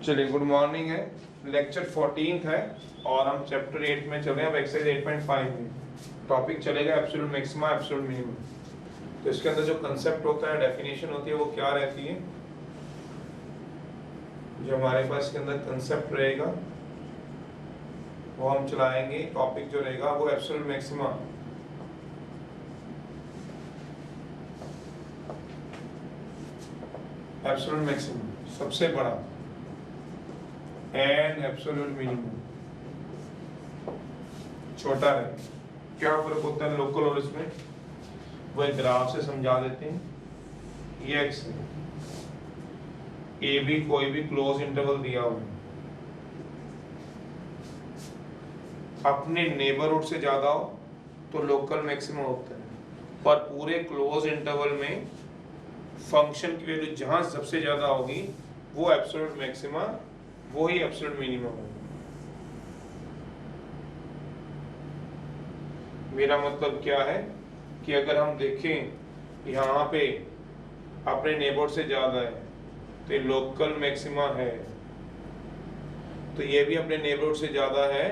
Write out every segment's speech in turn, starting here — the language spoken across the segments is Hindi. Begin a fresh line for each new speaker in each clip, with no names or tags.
चलिए गुड मॉर्निंग है, लेक्चर 14 है और हम चैप्टर 8 में चल रहे हैं। अब एक्सरसाइज 8.5 में टॉपिक चलेगा एब्सोल्यूट मैक्सिमा एब्सोल्यूट मिनिमम। तो इसके अंदर जो कंसेप्ट होता है, डेफिनेशन होती है, वो क्या रहती है, जो हमारे पास इसके अंदर कंसेप्ट रहेगा वो हम चलाएंगे। टॉपिक जो रहेगा वो एब्सोल्यूट मैक्सिमा एब्सोल्यूट मैक्सिमम सबसे बड़ा एंड एब्सोल्यूट मिनिमम छोटा है। क्या फर्क होता है लोकल और इसमें, वो एक ग्राफ से समझा देते हैं। ये एक्स है, ए भी कोई भी क्लोज इंटरवल दिया हुआ है, अपने नेबरहुड से ज्यादा हो तो लोकल मैक्सिमम होता है, पर पूरे क्लोज इंटरवल में फंक्शन की वैल्यू जहां सबसे ज्यादा होगी वो एब्सोल्यूट मैक्सिमा, वो ही एब्सोल्यूट मिनिमम होगा। मेरा मतलब क्या है कि अगर हम देखें यहाँ पे अपने नेबरहुड से ज्यादा है तो ये लोकल मैक्सिमा है, तो ये भी अपने नेबरहुड से ज्यादा है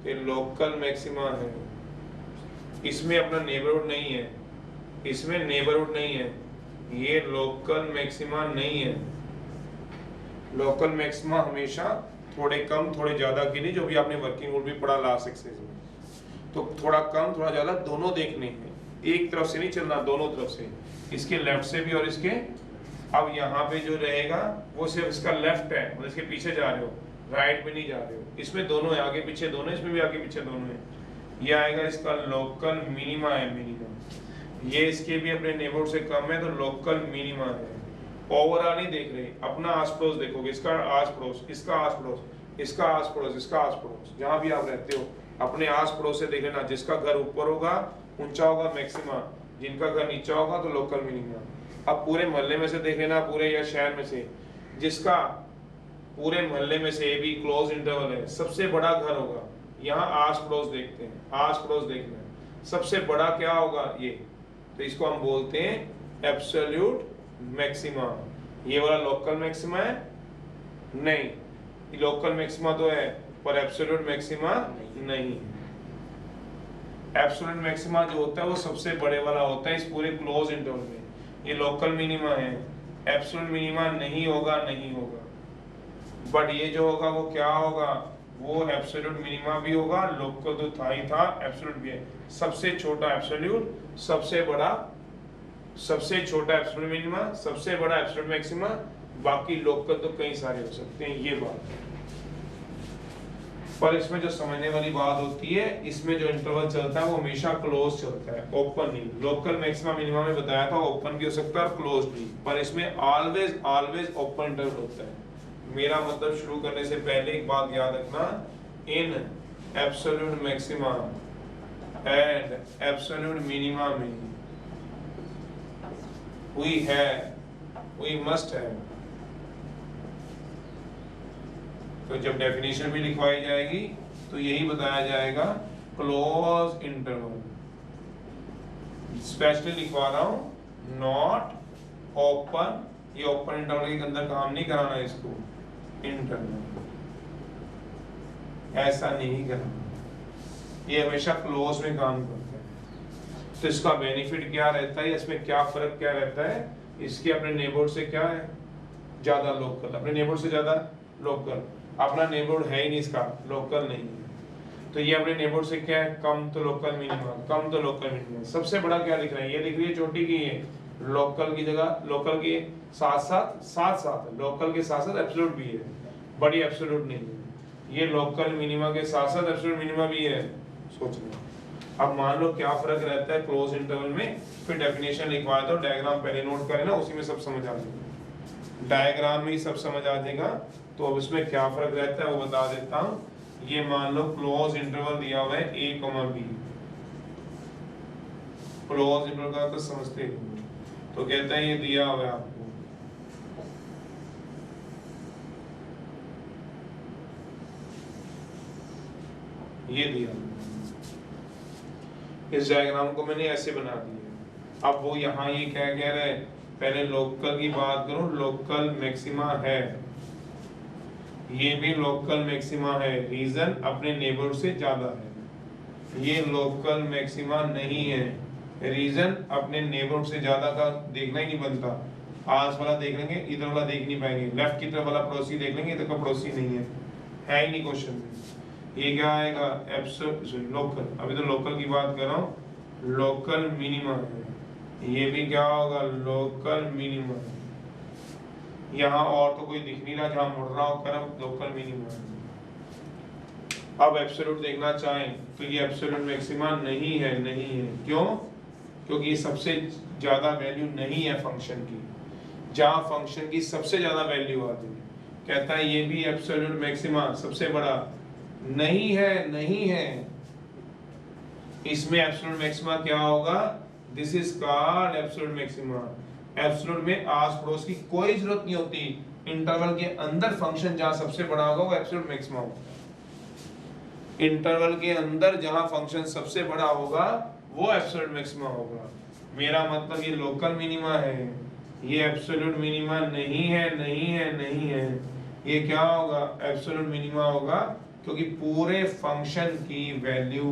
तो ये लोकल मैक्सिमा है। इसमें अपना नेबरहुड नहीं है, इसमें नेबरहुड नहीं है, ये लोकल मैक्सिमा नहीं है। लोकल मैक्सिमा हमेशा थोड़े कम थोड़े ज्यादा के लिए, जो भी आपने वर्किंग रूल भी पढ़ा लास्ट एक्सरसाइज में, तो थोड़ा कम थोड़ा ज्यादा दोनों देखने हैं, एक तरफ से नहीं चलना, दोनों तरफ से, इसके लेफ्ट से भी और इसके। अब यहाँ पे जो रहेगा वो सिर्फ इसका लेफ्ट है, मतलब इसके पीछे जा रहे हो, राइट में नहीं जा रहे हो। इसमें दोनों है, आगे पीछे दोनों, इसमें भी आगे पीछे दोनों है। ये आएगा इसका लोकल मिनिमा है, मिनिमम। ये इसके भी अपने नेबरहुड से कम है तो लोकल मिनिमा है। ओवरऑल नहीं देख रहे, अपना आस पड़ोस देखोगे, इसका आस पड़ोस, इसका आस पड़ोस, इसका आस पड़ोस, इसका आस पड़ोस, जहां भी आप रहते हो अपने आस पड़ोस से देख लेना। जिसका घर ऊपर होगा ऊंचा होगा मैक्सिमा, जिनका घर नीचा होगा तो लोकल मिनिमा। अब पूरे मोहल्ले में से देख लेना, पूरे या शहर में से, जिसका पूरे मोहल्ले में से भी क्लोज इंटरवल है, सबसे बड़ा घर होगा। यहाँ आस पड़ोस देखते हैं, आस पड़ोस देखना है, सबसे बड़ा क्या होगा ये, तो इसको हम बोलते हैं एब्सोल्यूट मैक्सिमा। ये वाला लोकल मैक्सिमा है नहीं, लोकल मैक्सिमा तो है पर एब्सोल्यूट मैक्सिमा नहीं। एब्सोल्यूट मैक्सिमा जो होता है वो सबसे बड़े वाला होता है इस पूरे क्लोज इंटरवल में। ये लोकल मिनिमा है, एब्सोल्यूट मिनिमा नहीं होगा, नहीं होगा। बट ये जो होगा वो क्या होगा, वो एब्सोल्यूट मिनिमा भी होगा, लोकल तो था ही था, एब्सोल्यूट भी है। सबसे छोटा एब्सोल्यूट, सबसे बड़ा, सबसे छोटा एब्सोल्यूट मिनिमा, सबसे बड़ा एब्सोल्यूट मैक्सिमा, बाकी लोकल तो कई सारे हो सकते हैं। ये बात है, पर इसमें जो समझने वाली बात होती है, इसमें जो इंटरवल चलता है वो हमेशा क्लोज चलता है, ओपन नहीं। लोकल मैक्सिमा मिनिमा में बताया था ओपन भी हो सकता है और क्लोज भी, पर इसमें ऑलवेज ऑलवेज ओपन इंटरवल होता है। मेरा मतलब शुरू करने से पहले एक बात याद रखना, in absolute maxima and absolute minima में वी मस्ट हैव, तो जब डेफिनेशन भी लिखवाई जाएगी तो यही बताया जाएगा क्लोज इंटरवल। स्पेशली लिखवा रहा हूं नॉट ओपन, ये ओपन इंटरवल के अंदर काम नहीं कराना है इसको, इंटरवल ऐसा नहीं करना, ये हमेशा क्लोज में काम करता है। तो इसका बेनिफिट क्या रहता है, इसमें क्या फर्क क्या रहता है, इसके अपने नेबरहुड से क्या है ज्यादा लोकल, अपने नेबरहुड से ज्यादा लोकल, अपना नेबरहुड है ही नहीं, इसका लोकल नहीं है। तो ये अपने नेबरहुड से क्या है कम, तो लोकल मिनिमम, कम तो लोकल मिनिमम। सबसे बड़ा क्या दिख रहा है, ये दिख रही है चोटी की, ये लोकल की जगह, लोकल के साथ साथ लोकल के साथ साथ एब्सोल्यूट भी है, बड़ी एब्सोल्यूट नहीं है। ये लोकल मिनिमा के साथ साथ एब्सोल्यूट मिनिमा भी है, सोच लो। अब मान लो क्या फर्क रहता है क्लोज इंटरवल में, फिर डेफिनेशन लिखवा दो, डायग्राम पहले नोट करें ना, उसी में सब समझ आ जाएगा, डायग्राम में ही सब समझ आ जाएगा। तो अब इसमें क्या फर्क रहता है वो बता देता हूं। ये मान लो क्लोज इंटरवल दिया हुआ है a, b, क्लोज इंटरवल का तो समझते हो, तो कहता है ये दिया हुआ है आपको, ये दिया, इस डायग्राम को मैंने ऐसे बना दिया। अब वो यहाँ ये क्या कह रहे हैं, पहले लोकल की बात करूं, लोकल मैक्सिमा है, ये भी लोकल मैक्सिमा है, रीजन अपने नेबरहुड से ज्यादा है। ये लोकल मैक्सिमा नहीं है, रीजन अपने नेबरहुड से ज्यादा का देखना ही नहीं बनता। आस वाला देख लेंगे, इधर वाला देख नहीं पाएंगे, लेफ्ट की तरफ वाला पड़ोसी देख लेंगे, इधर का पड़ोसी नहीं है ही नहीं क्वेश्चन में। ये क्या आएगा, एब्सोल्यूट लोकल। अभी तो लोकल की बात कर रहा हूँ, लोकल मिनिमा है। ये भी क्या होगा, लोकल मिनिमा है। यहाँ और तो कोई दिख नहीं रहा जहाँ मुड़ रहा हो कर्व, लोकल मिनिमा है। अब एब्सोल्यूट देखना चाहें तो ये एब्सोल्यूट मैक्सिमा नहीं है, नहीं है। क्यों? क्योंकि ये सबसे ज्यादा वैल्यू नहीं है फंक्शन की, जहाँ फंक्शन की सबसे ज्यादा वैल्यू आती है। कहता है ये भी एब्सोल्यूट मैक्सिमा सबसे बड़ा नहीं है, नहीं है। इसमें एब्सोल्यूट मैक्सिमा क्या होगा, this is called absolute maxima. Absolute में आस पड़ोस की कोई जरूरत नहीं होती, इंटरवल के अंदर फंक्शन जहां सबसे बड़ा होगा वो एब्सोल्यूट मैक्सिमा होगा। इंटरवल के अंदर जहां फंक्शन सबसे बड़ा होगा वो एब्सोल्यूट मैक्सिमा होगा। मेरा मतलब ये लोकल मिनिमा है, ये एब्सोल्यूट मिनिमा नहीं है, नहीं है, नहीं है। ये क्या होगा, एब्सोल्यूट मिनिमा होगा, क्योंकि पूरे फंक्शन की वैल्यू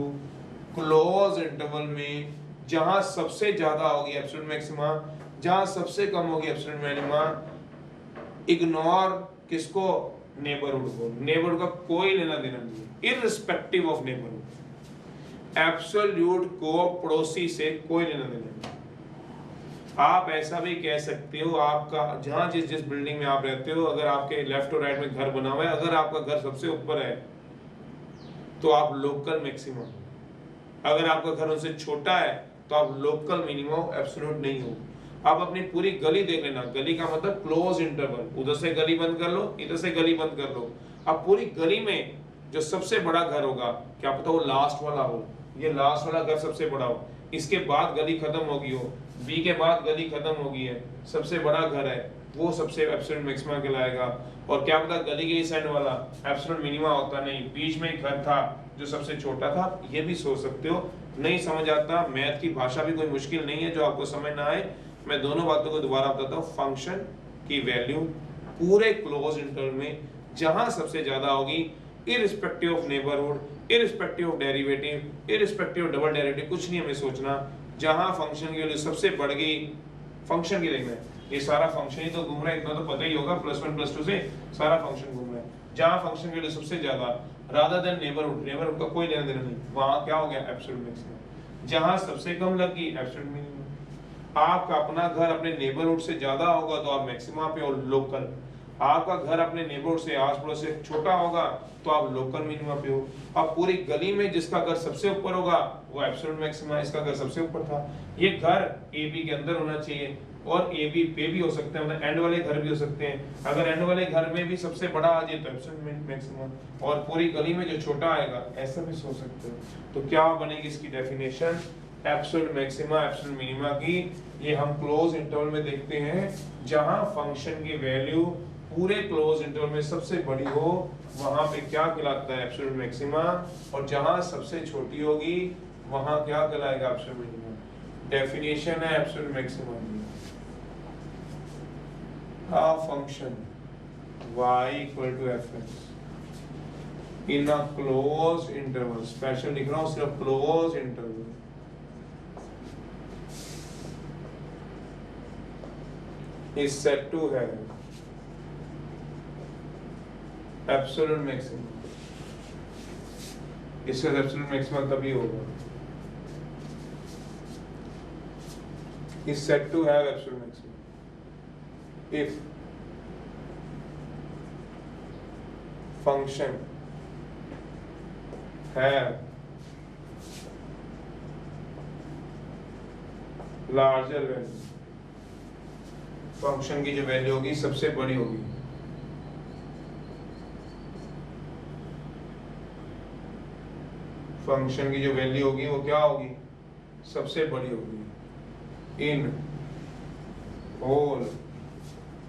क्लोज इंटरवल में जहां सबसे ज्यादा होगी एब्सोल्यूट मैक्सिमा, जहां सबसे कम होगी एब्सोल्यूट मिनिमा। इग्नोर किसको, नेबरहुड को। नेबरहुड का कोई लेना देना नहीं, इररिस्पेक्टिव ऑफ नेबरहुड। एब्सोल्यूट को पड़ोसी से कोई लेना देना नहीं। आप ऐसा भी कह सकते हो, आपका जहां जिस जिस बिल्डिंग में आप रहते हो, अगर आपके लेफ्ट और राइट में घर बना हुआ है, अगर आपका घर सबसे ऊपर है तो आप लोकल मैक्सिमम, अगर आपका घर उनसे छोटा है तो आप लोकल मिनिमम, एब्सोल्यूट नहीं हो। आप अपनी पूरी गली देख लेना, गली का मतलब क्लोज इंटरवल, उधर से गली बंद कर लो, इधर से गली बंद कर लो। अब पूरी गली में जो सबसे बड़ा घर होगा, क्या पता वो लास्ट वाला हो, ये लास्ट वाला घर सबसे बड़ा हो, इसके बाद गली खत्म होगी हो, बी के बाद गली खत्म होगी है, सबसे बड़ा घर है, वो सबसे एब्सोल्यूट मैक्सिमा कहलाएगा। और क्या पता गली के इस एंड वाला एब्सोल्यूट मिनिमा होता नहीं, बीच में एक घर था जो सबसे छोटा था। ये भी सोच सकते हो। नहीं समझ आता, मैथ की भाषा भी कोई मुश्किल नहीं है जो आपको समझ ना आए। मैं दोनों बातों को दोबारा बताता हूँ। फंक्शन की वैल्यू पूरे क्लोज इंटरवल में जहां सबसे ज्यादा होगी, irrespective of neighbourhood, irrespective of derivative, irrespective of double derivative, कुछ नहीं हमें सोचना, जहां फंक्शन की वैल्यू सबसे बढ़ गई, फंक्शन की देखना है, ये सारा फंक्शन ही तो घूम रहा है, इतना तो पता ही होगा, +1 +2 से सारा फंक्शन घूम रहा है। जहां फंक्शन की वैल्यू सबसे ज्यादा, रादर देन नेबरहुड, नेबरहुड का कोई लेना देना नहीं, वहां क्या हो गया, एब्सोल्यूट मैक्सिमम। जहां सबसे कम लगी, एब्सोल्यूट मिनिमम। आपका अपना घर अपने नेबरहुड से ज्यादा होगा तो आप मैक्सिमा पे और लोकल, आपका घर अपने नेबरहुड से आस पड़ोस से छोटा होगा तो आप लोकल मिनिमा पे हो। अब पूरी गली में जिसका घर सबसे ऊपर होगा वो एब्सोल्यूट मैक्सिमा, इसका घर सबसे ऊपर था। ये घर ए बी के अंदर होना चाहिए, और ए बी पे भी हो सकते हैं, मतलब एंड वाले घर भी हो सकते हैं। अगर एंड वाले घर में भी सबसे बड़ा आ जाए तो एब्सोल्यूट मैक्सिमा, और पूरी गली में जो छोटा आएगा, ऐसा भी सोच सकते हो। तो क्या बनेगी इसकी definition, absolute maxima absolute minima की। ये हम क्लोज इंटरवल में देखते हैं, जहां फंक्शन की वैल्यू पूरे क्लोज इंटरवल में सबसे बड़ी हो, वहां पे क्या कहलाता है, एब्सोल्यूट मैक्सिमा। और जहां सबसे छोटी होगी वहां क्या कहलाएगा, एब्सोल्यूट मिनिमा। डेफिनेशन है एब्सोल्यूट मैक्सिमा की। A function y equal to fx in a closed interval, special लिख रहा हूं सिर्फ closed interval, is said to have absolute maximum। इसका एब्सोल्यूट मैक्सिमम तभी होगा, is said to have absolute maximum if function have larger value, function की जो वैल्यू होगी सबसे बड़ी होगी, फंक्शन की जो वैल्यू होगी वो क्या होगी, सबसे बड़ी होगी इन होल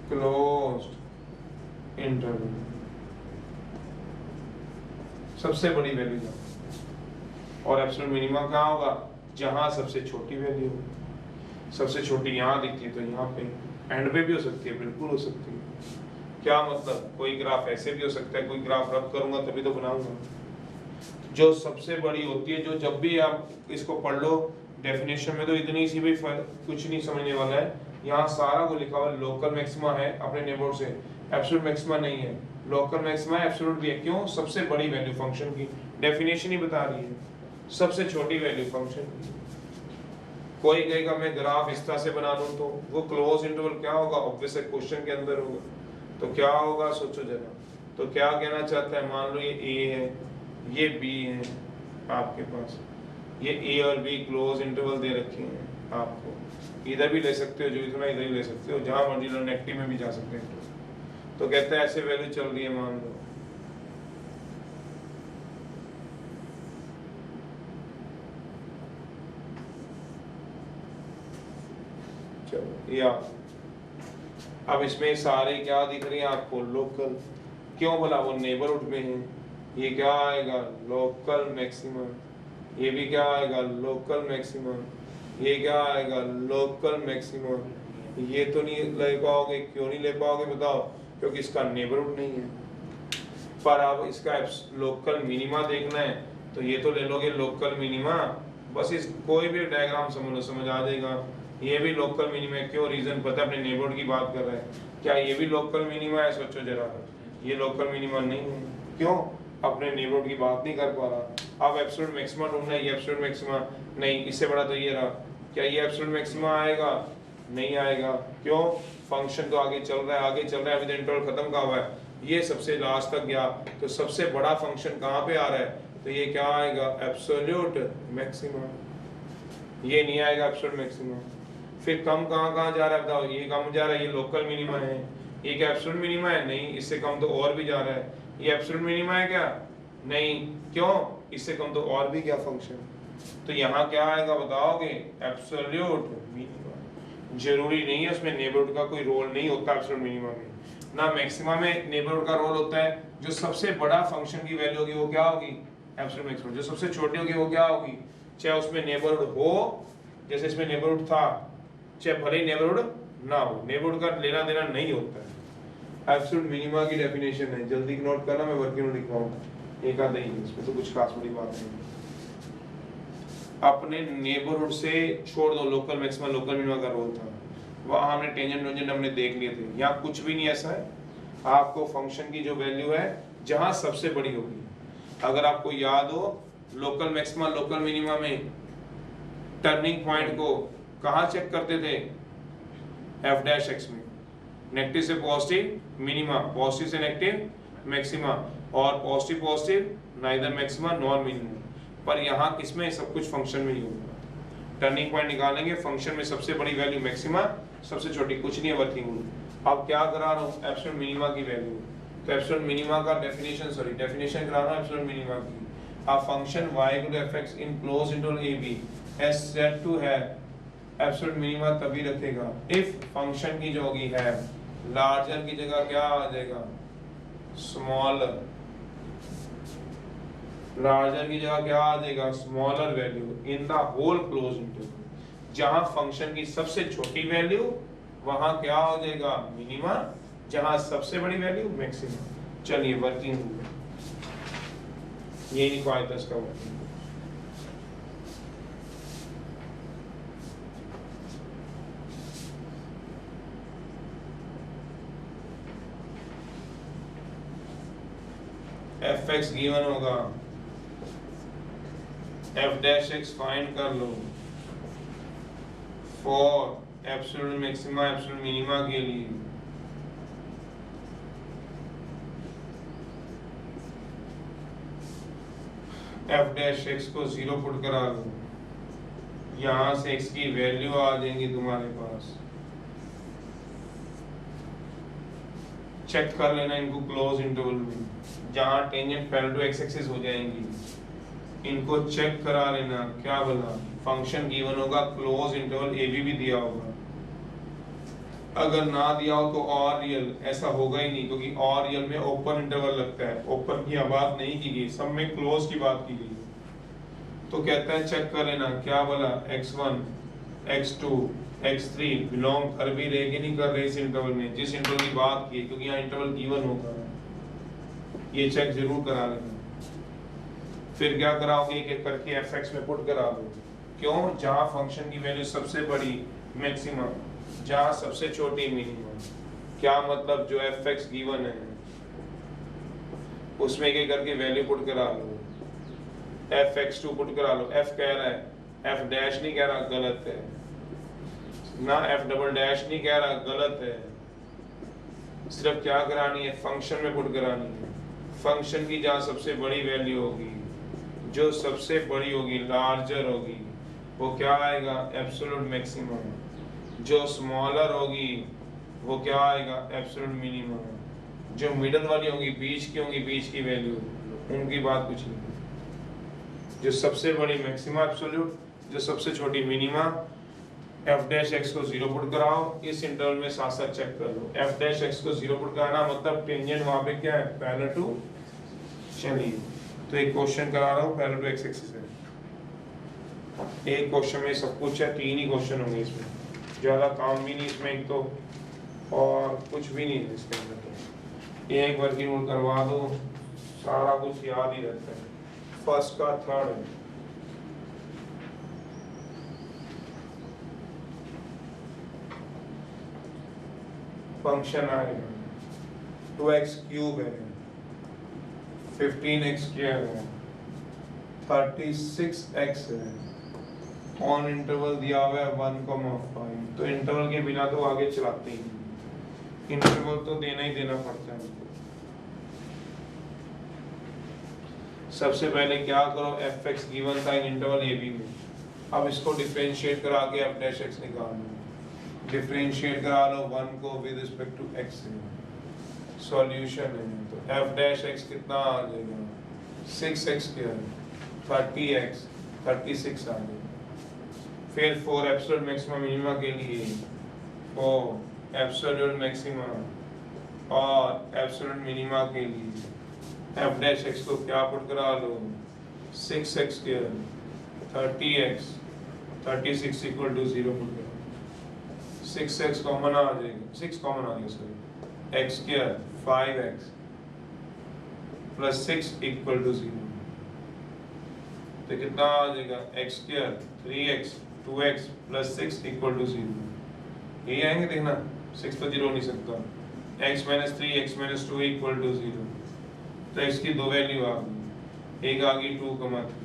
क्लोज्ड इंटरवल, सबसे बड़ी वैल्यू जहां। और एब्सोल्यूट मिनिमा कहाँ होगा, जहां सबसे छोटी वैल्यू होगी। सबसे छोटी यहाँ दिखती है तो यहाँ पे, एंड पे भी हो सकती है, बिल्कुल हो सकती है। क्या मतलब, कोई ग्राफ ऐसे भी हो सकता है, कोई ग्राफ रब करूंगा तभी तो बनाऊंगा। जो सबसे बड़ी होती है, जो जब भी आप इसको पढ़ लो डेफिनेशन में तो इतनी सी भी कुछ नहीं समझने वाला है, यहाँ सारा को लिखा हुआ है। लोकल मैक्सिमा है अपने नेबरहुड से, एब्सोल्यूट मैक्सिमा नहीं है। लोकल मैक्सिमा है, एब्सोल्यूट भी है। क्यों? सबसे बड़ी वैल्यू फंक्शन की, डेफिनेशन ही बता रही है, सबसे छोटी वैल्यू फंक्शन की। कोई कहेगा मैं ग्राफ इस तरह से बना लूं तो वो क्लोज इंटरवल क्या होगा, ऑब्वियस है क्वेश्चन के अंदर होगा, तो क्या होगा सोचो जरा। तो क्या कहना चाहता है, मान लो ये ए है, ये बी है आपके पास, ये ए और बी क्लोज इंटरवल दे रखे हैं आपको, इधर भी ले सकते हो, जो इतना इधर ही ले सकते हो, जहां मर्जी लो, नेगेटिव में भी जा सकते हैं। तो कहते हैं ऐसे वैल्यू चल रही है, मान लो चलो या अब इसमें सारे क्या दिख रही है आपको, लोकल। क्यों बोला, वो नेबरहुड में है। ये क्या आएगा, लोकल मैक्सिमम। ये भी क्या आएगा, लोकल मैक्सिमम। ये क्या आएगा, लोकल मैक्सिमम। ये तो नहीं ले पाओगे, क्यों नहीं ले पाओगे बताओ, क्योंकि इसका नेबरहुड नहीं है। पर अब इसका लोकल मिनिमा देखना है तो ये तो ले लोगे लोकल मिनिमा, बस इस कोई भी डायग्राम समझ आ जाएगा। ये भी लोकल मिनिमा है, क्यों, रीजन पता है, अपने नेबरहुड की बात कर रहे हैं। क्या ये भी लोकल मिनिमा है, सोचो जरा। ये लोकल मिनिमा नहीं है, क्यों, अपने नेबरहुड की बात नहीं कर पा रहा। अब एब्सोल्यूट मैक्सिमा ढूंढना है, ये एब्सोल्यूट मैक्सिमा नहीं, इससे बड़ा तो ये रहा। क्या ये एब्सोल्यूट मैक्सिमा आएगा, नहीं आएगा। क्यों, फंक्शन तो आगे चल रहा है, आगे चल रहा है, अभी तो इंटरवल खत्म का हुआ है, ये सबसे लास्ट तक गया, तो सबसे बड़ा फंक्शन कहाँ पे आ रहा है, तो ये क्या आएगा, एब्सोल्यूट मैक्सिमा। ये नहीं आएगा एब्सोल्यूट मैक्सिमा। फिर कम कहाँ जा रहा है बताओ, ये कम जा रहा है, ये लोकल मिनिमा है। ये क्या एब्सोल्यूट मिनिमा है, नहीं, इससे कम तो और भी जा रहा है। ये एब्सोल्यूट मिनिमा है क्या, नहीं, क्यों, इससे कम तो और भी क्या फंक्शन। तो यहाँ क्या आएगा बताओगे, एब्सोल्यूट मिनिमा। जरूरी नहीं है उसमें नेबरहुड का कोई रोल नहीं होता एब्सोल्यूट मिनिमा में, ना मैक्सिमा में नेबरहुड का रोल होता है। जो सबसे बड़ा फंक्शन की वैल्यू होगी वो क्या होगी, एब्सोल्यूट मैक्सिमा। जो सबसे छोटी होगी वो क्या होगी, चाहे उसमें नेबरहुड हो, जैसे इसमें नेबरहुड था, चाहे भले ही नेबरहुड ना हो, नेबरहुड का लेना देना नहीं होता है। एब्सोल्यूट मिनिमा की डेफिनेशन है, जल्दी नोट करना, मैं वर्किंग नोट लिखवाऊंगा, एक आधा ही, इसमें तो कुछ खास बड़ी बात नहीं। अपने नेबरहुड से छोड़ दो, लोकल मैक्सिमा लोकल मिनिमा का रोल था, वहां हमने टेंजेंट हमने देख लिए थे। यहाँ कुछ भी नहीं ऐसा है, आपको फंक्शन की जो वैल्यू है जहां सबसे बड़ी होगी, अगर आपको याद हो लोकल मैक्सिमा लोकल मिनिमा में टर्निंग पॉइंट को कहाँ चेक करते थे, एफ डैश एक्स में, नेगेटिव से पॉजिटिव मिनिमा, पॉजिटिव से नेगेटिव मैक्सिमा, और positive positive neither maxima nor minima. पर यहाँ किसमें, सब कुछ फंक्शन में ही होगा। टर्निंग पॉइंट निकालेंगे, फंक्शन में सबसे बड़ी वैल्यू मैक्सिमा, सबसे छोटी कुछ नहीं है वर्किंग रूल। अब क्या करा रहा हूँ, एब्सोल्यूट मिनिमा की वैल्यू, तो एब्सोल्यूट मिनिमा का डेफिनेशन करा रहा हूँ एब्सोल्यूट मिनिमा की। A function y equal to fx in closed interval a b is said to have absolute minima तभी रखेगा इफ फंक्शन की जो होगी है लार्जर की जगह क्या आ जाएगा, स्मॉलर। लार्जर की जगह क्या आ जाएगा, smaller value in the whole close interval. जहां फंक्शन की सबसे छोटी वैल्यू वहां क्या हो जाएगा, मिनिमा, जहां सबसे बड़ी वैल्यू मैक्सिमम। चलिए वर्किंग रूल, ये नहीं पाया था इसका वर्किंग। एफ एक्स गिवन होगा, एफ डैश एक्स फाइंड कर लो for absolute maxima absolute minima के लिए। एफ डैश एक्स को 0 पुट करा लो, यहां से एक्स की वैल्यू आ जाएंगी तुम्हारे पास। चेक कर लेना इनको क्लोज इंटरवल में, जहां tangent parallel to X axis हो जाएंगी, इनको चेक करा लेना। क्या बोला, फंक्शन गिवन होगा, क्लोज इंटरवल ए बी भी दिया होगा। अगर ना दिया हो तो और रियल, ऐसा होगा ही नहीं, क्योंकि और रियल में ओपन इंटरवल लगता है, ओपन की बात नहीं की गई, सब में क्लोज की बात की गई। तो कहता है चेक कर लेना, क्या बोला, x1 x2 x3 बिलोंग कर भी रहे कि नहीं कर रहे इस इंटरवल में, जिस इंटरवल की बात की, क्योंकि यहाँ इंटरवल गिवन होता है, ये चेक जरूर करा लेना। फिर क्या कराओगे, एक एक करके fx में पुट करा दो। क्यों? जहाँ फंक्शन की वैल्यू सबसे बड़ी मैक्सिमम, जहाँ सबसे छोटी मिनिमम। क्या मतलब? जो fx गिवन है उसमें एक एक करके वैल्यू पुट करा लो। fx2 पुट करा लो। f कह रहा है, f डैश नहीं कह रहा, गलत है ना, f डबल डैश नहीं कह रहा, गलत है। सिर्फ क्या करानी है, फंक्शन में पुट करानी है। फंक्शन की जहाँ सबसे बड़ी वैल्यू होगी, जो सबसे बड़ी होगी, लार्जर होगी, वो क्या आएगा, एब्सोल्यूट मैक्सिमम। जो स्मॉलर होगी वो क्या आएगा, एब्सोल्यूट मिनिमम। जो मिडल वाली होगी, बीच की होंगी, बीच की वैल्यू, उनकी बात कुछ नहीं। जो सबसे बड़ी मैक्सिमा एब्सोल्यूट, जो सबसे छोटी मिनिमा, f डैश x को 0 पुट कराओ, इस इंटरवल में साथ साथ चेक कर लो। f डैश x को 0 पुट कराना मतलब टेंजेंट वहां पे क्या है, पैरेलल टू। चलिए तो एक क्वेश्चन करा रहा हूँ पैरेलल टू x एक्सिस है। एक क्वेश्चन में सब कुछ है, 3 ही क्वेश्चन होंगे इसमें, ज्यादा काम भी नहीं इसमें, एक तो और कुछ भी नहीं है इसके अंदर। तो एक वर्किंग नोट करवा दो, सारा कुछ याद ही रहता है। फर्स्ट का थर्ड है, फंक्शन आएगा 2x क्यूब है, 15x स्क्वायर है, 36x है, ऑन इंटरवल दिया हुआ है 1,5। तो इंटरवल के बिना तो आगे चलाते ही नहीं, इंटरवल तो देना ही देना पड़ता है। सबसे पहले क्या करो, fx गिवन था इन इंटरवल a b में, अब इसको डिफरेंशिएट करा के f डैश x निकाल लो। डिफरेंशिएट करा लो 1 को विद रिस्पेक्ट टू x से, सॉल्यूशन है। तो f डैश x कितना आ जाएगा, 6x स्क्वायर, 30x, 36 आ जाएगा। फिर फॉर एब्सोल्यूट मैक्सिमम मिनिमा के लिए, फॉर एब्सोल्यूट मैक्सिमा और एब्सोल्यूट मिनिमा के लिए f डैश x को क्या पुट करा लो, 6x square, 30x, 36 equal to 0 put करो। 6x कॉमन आ जाएगा, 6 कॉमन आ जाएगा sorry, x square 5x plus 6 equal to 0। तो कितना आ जाएगा, x square 3x 2x plus 6 equal to 0। यही आएंगे, देखना 6 तो 0 हो नहीं सकता। x minus 3 x minus 2 equal to 0। तो x की दो वैल्यू आ गई, एक आ गई 2,3।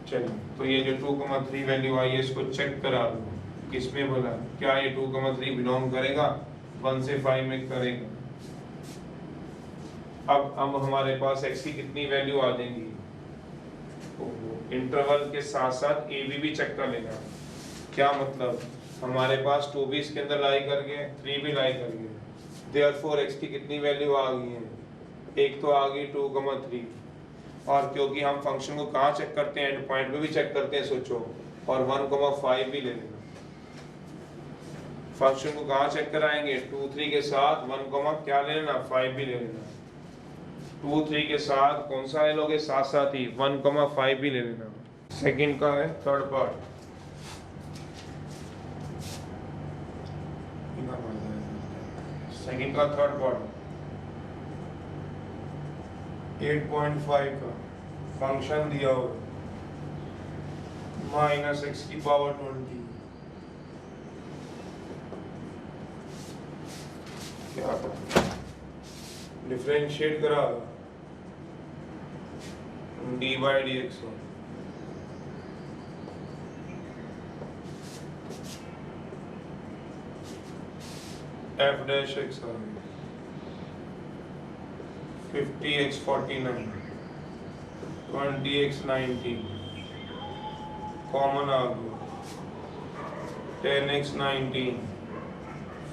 चलिए तो ये जो 2,3 वैल्यू आई है इसको चेक करा लो, किसमें बोला, क्या ये 2,3 बिलोंग करेगा 1 से 5 में, करेगा। अब हमारे पास x की कितनी वैल्यू आ जाएंगी, इंटरवल के साथ साथ a b भी चेक कर लेना। क्या मतलब, हमारे पास 2 भी इसके अंदर लाई कर गए, 3 भी लाई कर गए, देयरफॉर x की कितनी वैल्यू आ गई है, एक तो आ गई 2,3। और क्योंकि हम फंक्शन को कहाँ चेक करते हैं, एंड पॉइंट पे भी चेक करते हैं, सोचो, और 1,5 भी ले लेना। फंक्शन को कहाँ चेक कराएंगे, 2 3 के साथ 1, क्या ले लेना, 5 भी ले लेना। 2 3 के साथ कौन सा ले लोगे, साथ साथ ही 1,5 भी ले लेना। सेकंड का है थर्ड पार्ट, सेकंड का थर्ड पार्ट 8.5 का फंक्शन दिया हो माइनस x की पावर 20। क्या डिफरेंशिएट करा dy dx हो, f dash x आ गई 50x 49, 20x 90, कॉमन आ गया 10x 19,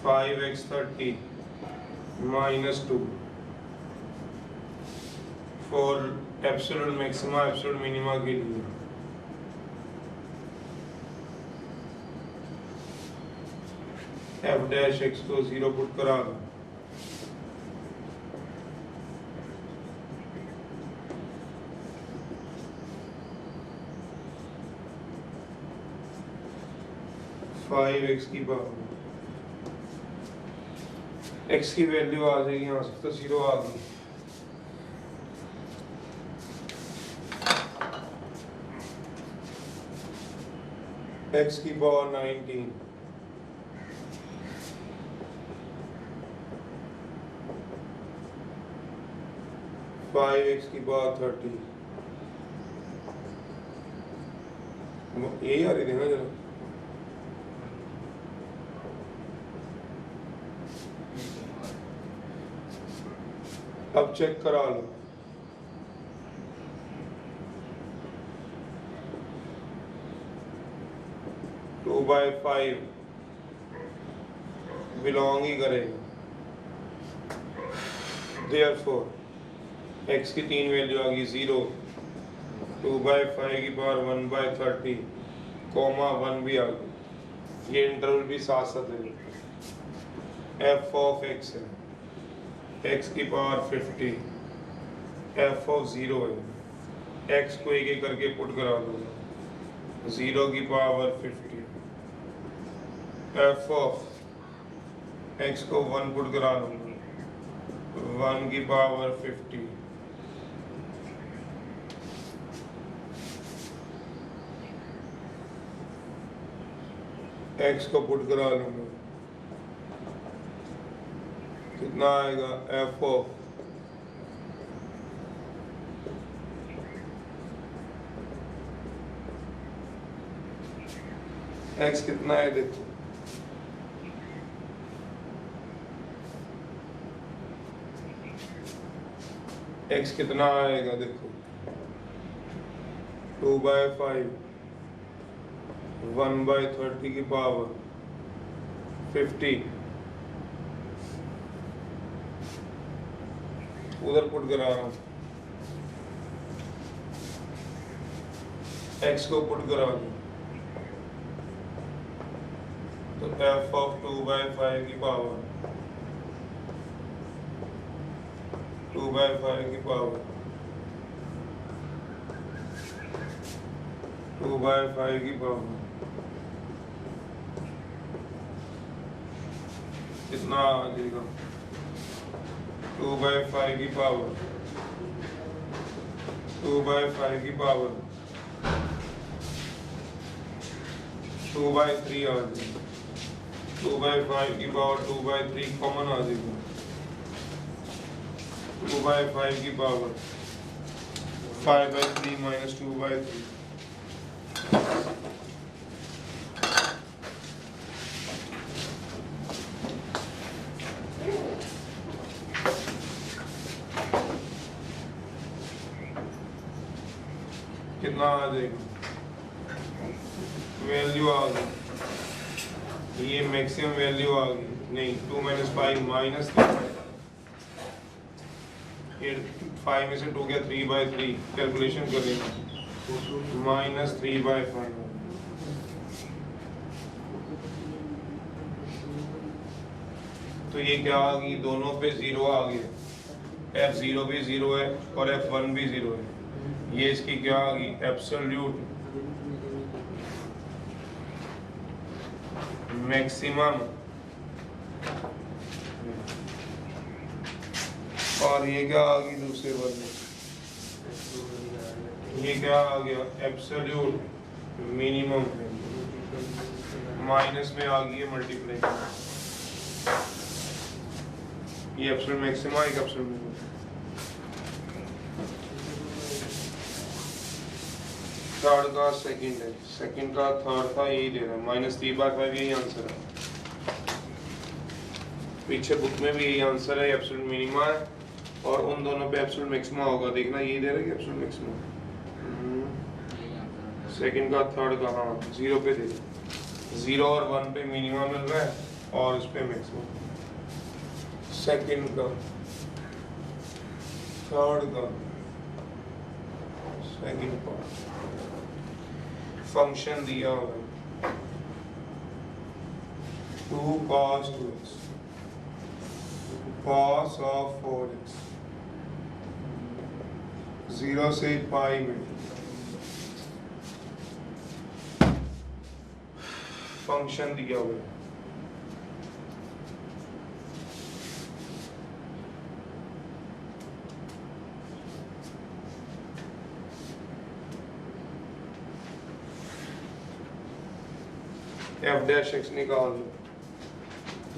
5x 30, -2 for absolute maxima absolute minima के लिए। f डैश x को 0 पुट करा दो, 5x की पावर, x की वैल्यू आ जाएगी यहाँ से, तो 0 आ गई। x की पावर 19, फाइव एक्स की पावर 30, यही आ रही थी ना जरा, अब चेक करा लो। टू बाई फाइव बिलोंग ही करेगा, देयरफॉर x की 3 वैल्यू आ गई 0, 2/5 की पावर 1/30, कॉमा 1 भी आ गई, ये इंटरवल भी साथ साथ है। f ऑफ x है, x की पावर 50, f ऑफ 0 है, x को एक एक करके पुट करा दो, 0 की पावर 50, f ऑफ x को 1 पुट करा दूंगा, 1 की पावर 50, x को पुट करा लूंगा, कितना आएगा, f ऑफ x कितना है देखो, x कितना आएगा देखो, 2/5, 1/30 की पावर 50, उधर पुट करा रहा हूँ, x को पुट करा दूँ, तो f ऑफ 2/5 की पावर 2/5 की पावर 2/5 की पावर कितना आ जाएगा, 2/5 की पावर 2/5 की पावर 2/3 आ जाएगी, 2/5 की पावर 2/3 कॉमन आ जाएगी, 2/5 की पावर 5/3 माइनस 2/3, कितना आ जाएगा, वैल्यू आ गई, ये मैक्सिमम वैल्यू आ गई, नहीं 2 - 5 माइनस 3, 5 में से 2 गया 3/3, कैलकुलेशन करेंगे, माइनस 3/5, तो ये क्या आ गई, दोनों पे 0 आ गया, f0 भी 0 है और f1 भी 0 है, ये इसकी क्या आ गई, एब्सोल्यूट मैक्सिमम, और ये क्या आ गई दूसरे वर्ग में, ये क्या आ गया, एब्सोल्यूट मिनिमम, माइनस में आ गई है मल्टीप्लाई, ये एब्सोल्यूट मैक्सिमा एक एब्सोल्यूट मिनिमम। थर्ड का सेकंड है, सेकंड का थर्ड था, यही दे रहा है, -3/5, यही आंसर है, पीछे बुक में भी यही आंसर है, एब्सोल्यूट मिनिमा है, और उन दोनों पे एब्सोल्यूट मैक्सिमा होगा, देखना यही दे रहा है कि एब्सोल्यूट मैक्सिमा, सेकंड का थर्ड का, हाँ 0 पे दे रहा, 0 और 1 पे मिनिमा मिल रहा है और इस पे मैक्सिमा, सेकंड का, थर्ड का, सेकंड का फंक्शन दिया हुआ है 2 cos 2x, cos of 4x, 0 से पाई में फंक्शन दिया हुआ है। एफ डैश एक्स निकाल लो,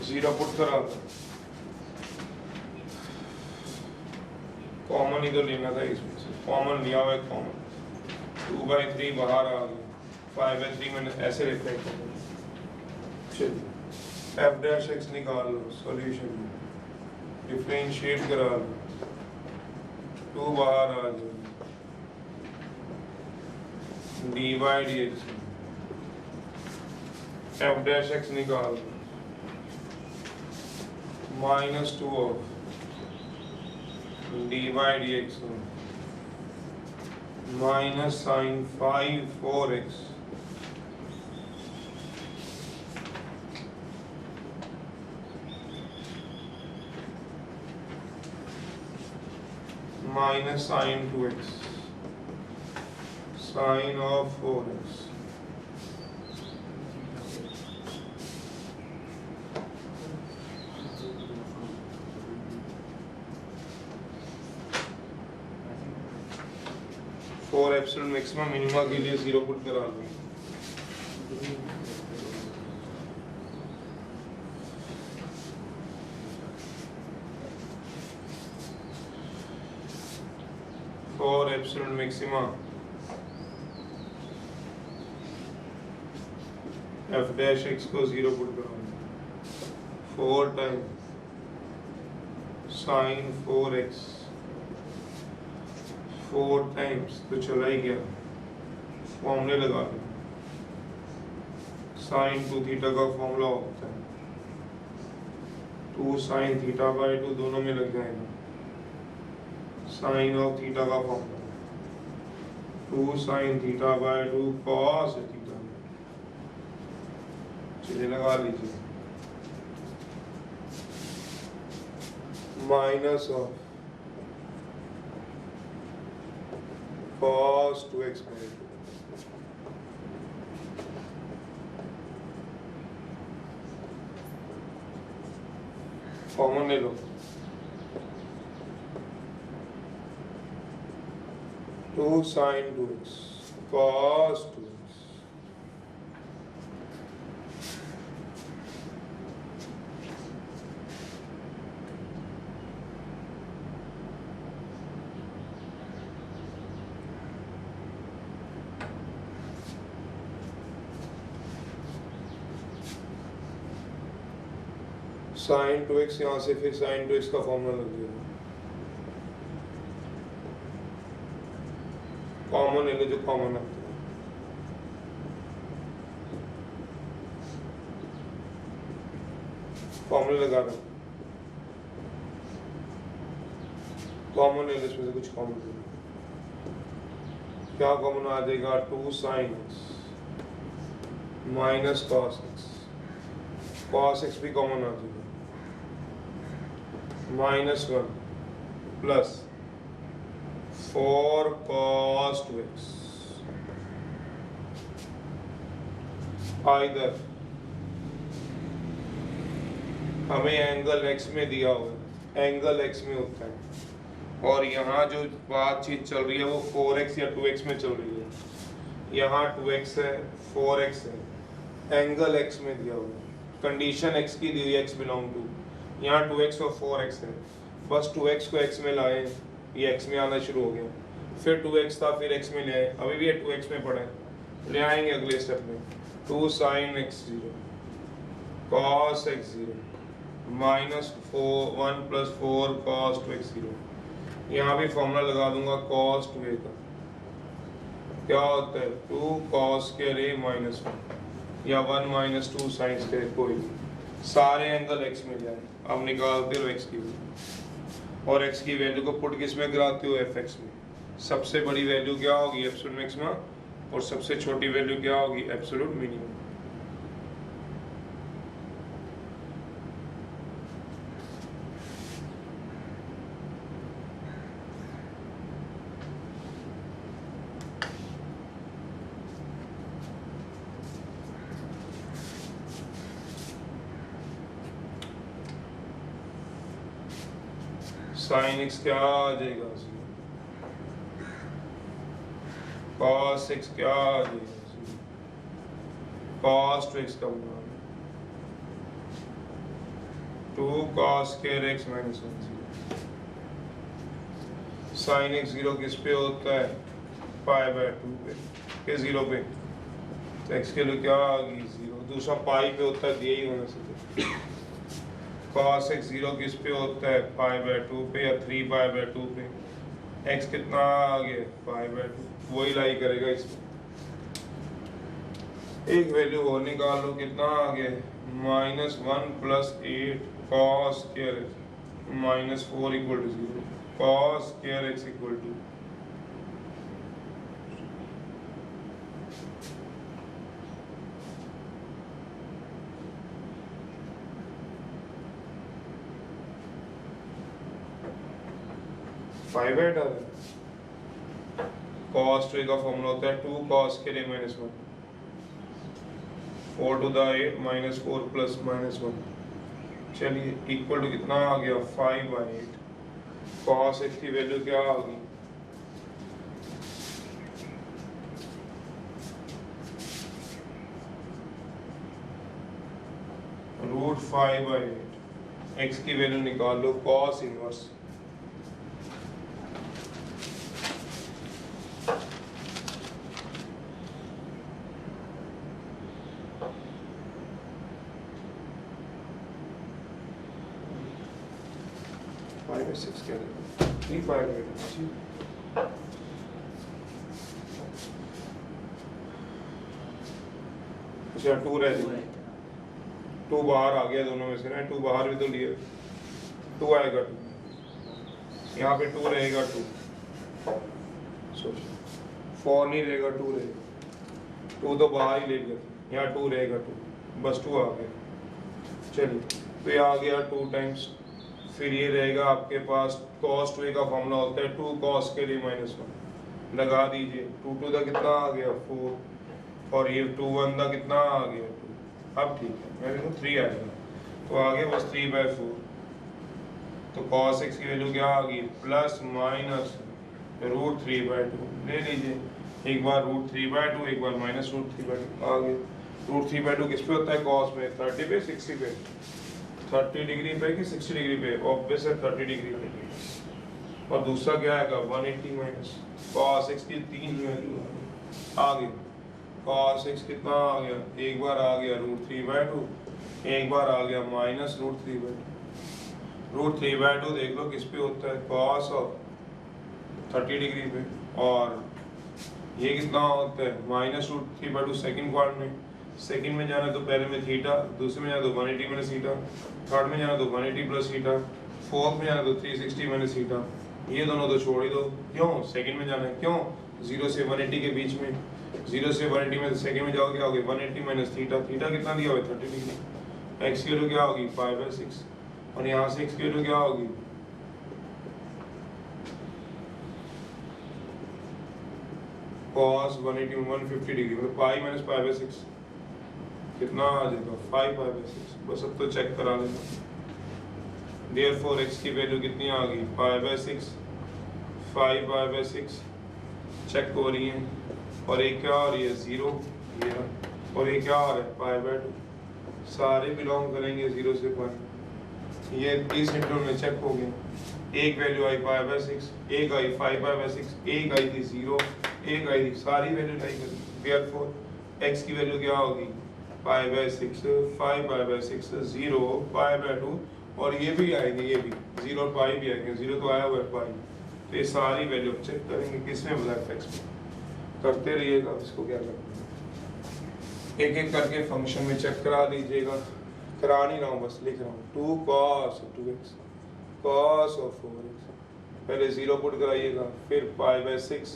जीरो पुट करा दो, कॉमन ही तो लेना था इसमें से, कॉमन लिया हुआ है कॉमन, 2/3 बाहर आ गया, 5/3 मैंने ऐसे लिखा है कॉमन। चलिए एफ डैश एक्स निकाल लो, सॉल्यूशन डिफरेंशिएट करा लो, 2 बाहर आ जाए, dy dx, F dash X निकाल लो, -2 of dy dx minus sine 5 4x minus sine 2x sine of 4x और एप्सिलॉन मैक्सिमम मिनिमा के लिए 0 पुट करा लो, for epsilon maxima F dash X को 0 पुट करा लो, 4 टाइम साइन 4x 4 टाइम्स तो चला ही गया, फॉर्मूले लगा लो, साइन 2 थीटा का फॉर्मूला होता है 2 साइन थीटा बाई 2, दोनों में लग जाएगा, साइन ऑफ थीटा का formula 2 sine theta by 2 cos theta, चलिए लगा लीजिए, minus of cos 2x by 2, common ले लो, 2 sin 2x cos 2x sign 2x, यहाँ से फिर साइन 2x का फॉर्मूला लग जाएगा, कॉमन ले लो जो कॉमन आता है, फॉर्मूला लगा रहा हूँ, कॉमन ले लो, इसमें से कुछ कॉमन ले लो, क्या कॉमन आ जाएगा, 2 sine x minus cos x, cos x भी कॉमन आ जाएगा, -1 प्लस 4 cos 2x, आइदर हमें एंगल x में दिया हुआ है, एंगल x में होता है, और यहाँ जो बातचीत चल रही है वो 4x या 2x में चल रही है, यहाँ 2x है 4x है, एंगल x में दिया हुआ है, कंडीशन x की दी हुई, x बिलोंग टू, यहाँ 2x और 4x है, बस 2x को x में लाए, ये x में आना शुरू हो गया, फिर 2x था फिर x में ले आए, अभी भी ये 2x में पड़ा है, ले आएंगे अगले स्टेप में, 2 sin x 0 cos x 0 -1 plus 4 cos 2x 0, यहाँ भी फॉर्मूला लगा दूंगा cos 2a का, क्या होता है 2 cos के रे -1 या 1 - 2 sin के, कोई सारे एंगल x में जाए, अब निकालते हो x की वैल्यू, और x की वैल्यू को पुट किस में कराते हो, fx में, सबसे बड़ी वैल्यू क्या होगी, एब्सोल्यूट मैक्सिमा, और सबसे छोटी वैल्यू क्या होगी, एब्सोल्यूट मिनिमम। साइन एक्स क्या आ जाएगा, कॉस एक्स क्या आ जाएगा, कॉस टू एक्स का बना 2 cos square x minus 1 0। Sine x 0 किस पे होता है, पाई बाय 2 पे, के 0 पे, तो एक्स के लिए क्या आ गई 0, दूसरा पाई पे होता है, दिए ही होने से। cos x 0 किस पे होता है, पाई बाय 2 पे या 3 पाई बाय 2 पे, x कितना आ गया, पाई बाय 2, वही लाई करेगा इसमें। एक वैल्यू और निकाल लो, कितना आ गया, -1 + 8 cos square x -4 = 0, cos square x = 5/8 आ रहा है। cos 2 का फॉर्मूला होता है 2 cos के लिए -1, 4 to the 8 -4 + -1, चलिए इक्वल टू कितना आ गया, 5/8। cos x की वैल्यू क्या आ गई, √5/8। x की वैल्यू निकाल लो, cos इनवर्स 5/6 क्या देगा, 3/8। अच्छा 2 रह गया, 2 बाहर आ गया दोनों में से ना, 2 बाहर भी तो लिए, 2 आएगा 2, यहाँ पे 2 रहेगा 2, सोचो 4 नहीं रहेगा, 2 रहेगा, 2 तो बाहर ही ले लिया, यहाँ 2 रहेगा 2, बस 2 आ गया। चलिए तो ये आ गया 2 टाइम्स, फिर ये रहेगा आपके पास cos 2 का फॉर्मूला होता है 2 cos के लिए -1, लगा दीजिए, 2 2 का कितना आ गया 4, और ये 2 1 का कितना आ गया 2, अब ठीक है, मैं देखो 3 आएगा, तो आ गया बस 3/4। तो cos x की वैल्यू क्या आ गई, ±√3/2, ले लीजिए, एक बार √3/2, एक बार -√3/2 आ गया। √3/2 किस पे होता है, cos में 30 पे 60 पे, 30 डिग्री पे कि 60 डिग्री पे, ऑब्वियस है 30 डिग्री पे, और दूसरा क्या आएगा 180 माइनस, cos x की 3 वैल्यू आ गई, cos x कितना आ गया, एक बार आ गया √3/2, एक बार आ गया -√3/2। √3/2 देख लो किस पे होता है, cos ऑफ 30 डिग्री पे, और ये कितना होता है -√3/2 सेकंड पार्ट में, सेकंड में जाना तो पहले में थीटा, दूसरे में जाना तो 180 माइनस थीटा, थर्ड में जाना तो 180 प्लस थीटा, फोर्थ में जाना तो 360 माइनस थीटा, ये दोनों तो छोड़ ही दो, क्यों सेकंड में जाना है, क्यों 0 से 180 के बीच में, 0 से 180 में सेकंड में जाओगे, क्या होगी 180 माइनस थीटा, थीटा कितना दिया हुआ है 30 डिग्री, एक्स की वैल्यू क्या होगी 5/6, और यहाँ से एक्स की वैल्यू क्या होगी, cos 180 150 डिग्री, मतलब पाई माइनस 5/6 कितना आ जाएगा 5/6, बस अब तो चेक करा लेना। देयरफॉर x की वैल्यू कितनी आ गई 5/6, 5/6 चेक हो रही है, और एक क्या आ रही है 0, ये और ये क्या आ रहा है 5/2, सारे बिलोंग करेंगे 0 से 1, ये 30 मिनटों में चेक हो गया। एक वैल्यू आई 5/6, एक आई 5/6, एक आई थी 0, एक आई थी, सारी वैल्यू लाई करी। देयरफॉर x की वैल्यू क्या होगी 5/6, 5/6, 0, 5/2, और ये भी आएंगे, ये भी 0 और पाई भी आएंगे, 0 तो आया हुआ है पाई, तो ये सारी वैल्यू चेक करेंगे किसमें ब्लैक टेक्स्ट में, करते रहिएगा, इसको क्या करना है एक एक करके फंक्शन में चेक करा दीजिएगा, करा नहीं रहा हूँ बस लिख रहा हूँ, 2 cos 2x, cos of 4x, पहले 0 पुट कराइएगा, फिर 5/6,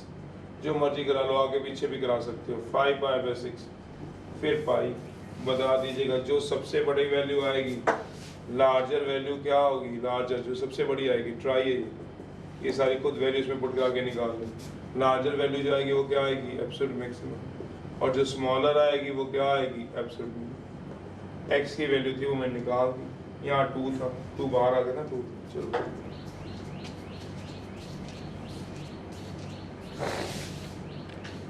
जो मर्जी करा लो, आगे पीछे भी करा सकते हो, 5/6, फिर पाई, बता दीजिएगा जो सबसे बड़ी वैल्यू आएगी, लार्जर वैल्यू क्या होगी, लार्जर जो सबसे बड़ी आएगी, ट्राई ये सारी खुद वैल्यूज में पुट करा के निकाल लो, लार्जर वैल्यू जो आएगी वो क्या आएगी एब्सोल्यूट मैक्सिमम, और जो स्मॉलर आएगी वो क्या आएगी एब्सोल्यूट मिनिमम। एक्स की वैल्यू थी वो मैंने निकाल दी, यहाँ 2 था, 2 बाहर आ गया ना 2, चलो